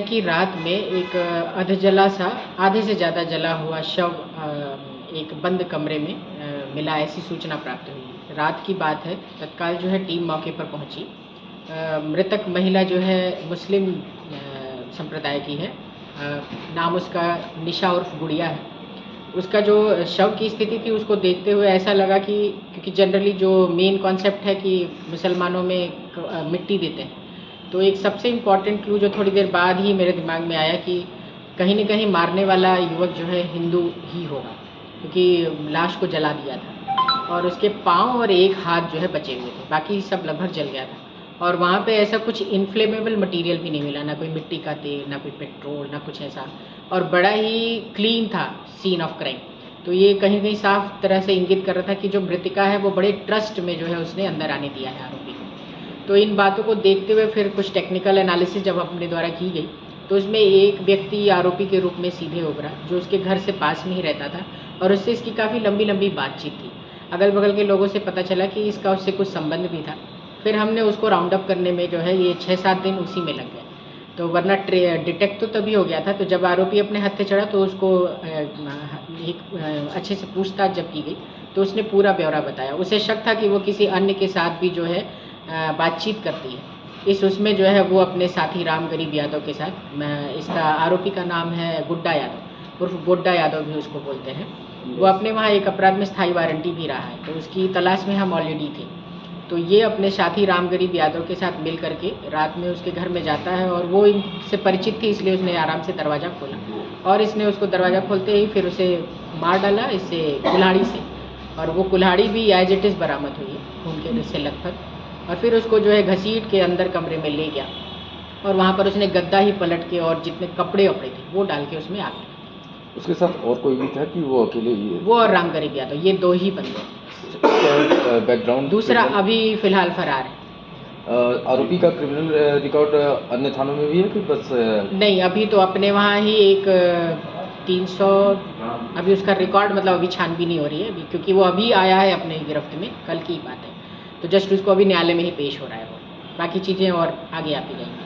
की रात में एक अधजला सा आधे से ज़्यादा जला हुआ शव एक बंद कमरे में मिला, ऐसी सूचना प्राप्त हुई। रात की बात है। तत्काल जो है टीम मौके पर पहुंची। मृतक महिला जो है मुस्लिम संप्रदाय की है। नाम उसका निशा उर्फ गुड़िया है। उसका जो शव की स्थिति थी उसको देखते हुए ऐसा लगा कि क्योंकि जनरली जो मेन कॉन्सेप्ट है कि मुसलमानों में मिट्टी देते हैं, तो एक सबसे इम्पॉर्टेंट क्लू जो थोड़ी देर बाद ही मेरे दिमाग में आया कि कहीं न कहीं मारने वाला युवक जो है हिंदू ही होगा, क्योंकि लाश को जला दिया था और उसके पाँव और एक हाथ जो है बचे हुए थे, बाकी सब लगभग जल गया था। और वहाँ पे ऐसा कुछ इन्फ्लेमेबल मटेरियल भी नहीं मिला, ना कोई मिट्टी का तेल, ना कोई पेट्रोल, ना कुछ ऐसा, और बड़ा ही क्लीन था सीन ऑफ क्राइम। तो ये कहीं कहीं साफ तरह से इंगित कर रहा था कि जो मृतिका है वो बड़े ट्रस्ट में जो है उसने अंदर आने दिया है आरोपी को। तो इन बातों को देखते हुए फिर कुछ टेक्निकल एनालिसिस जब अपने द्वारा की गई, तो उसमें एक व्यक्ति आरोपी के रूप में सीधे उभरा जो उसके घर से पास में ही रहता था, और उससे इसकी काफ़ी लंबी लंबी बातचीत थी। अगल बगल के लोगों से पता चला कि इसका उससे कुछ संबंध भी था। फिर हमने उसको राउंड अप करने में जो है ये 6-7 दिन उसी में लग गए। तो वरना डिटेक्ट तो तभी हो गया था। तो जब आरोपी अपने हत्थे चढ़ा तो उसको अच्छे से पूछताछ जब की गई तो उसने पूरा ब्यौरा बताया। उसे शक था कि वो किसी अन्य के साथ भी जो है बातचीत करती है। इस उसमें जो है वो अपने साथी राम गरीब यादव के साथ, इसका आरोपी का नाम है गुड्डा यादव, उर्फ गोड्डा यादव भी उसको बोलते हैं। वो अपने वहाँ एक अपराध में स्थायी वारंटी भी रहा है, तो उसकी तलाश में हम ऑलरेडी थे। तो ये अपने साथी राम गरीब यादव के साथ मिल करके रात में उसके घर में जाता है, और वो इनसे परिचित थी इसलिए उसने आराम से दरवाज़ा खोला, और इसने उसको दरवाज़ा खोलते ही फिर उसे मार डाला इससे कुल्हाड़ी से, और वो कुल्हाड़ी भी एज इट इज़ बरामद हुई है खून के से लगभग। और फिर उसको जो है घसीट के अंदर कमरे में ले गया, और वहाँ पर उसने गद्दा ही पलट के और जितने कपड़े वपड़े थे वो डाल के उसमें आग लगा। उसके साथ और कोई भी था कि वो अकेले ही है? वो और राम गरीब यादव, ये 2 ही बंदे। बैकग्राउंड दूसरा अभी फ़िलहाल फ़रार है। आरोपी का क्रिमिनल रिकॉर्ड अन्य थानों में भी है कि बस? नहीं, अभी तो अपने वहाँ ही एक 300 अभी उसका रिकॉर्ड, मतलब अभी छानबीन नहीं हो रही है अभी, क्योंकि वो अभी आया है अपने गिरफ्त में, कल की बात है। तो जस्ट उसको अभी न्यायालय में ही पेश हो रहा है वो, बाकी चीज़ें और आगे आती जाएंगी।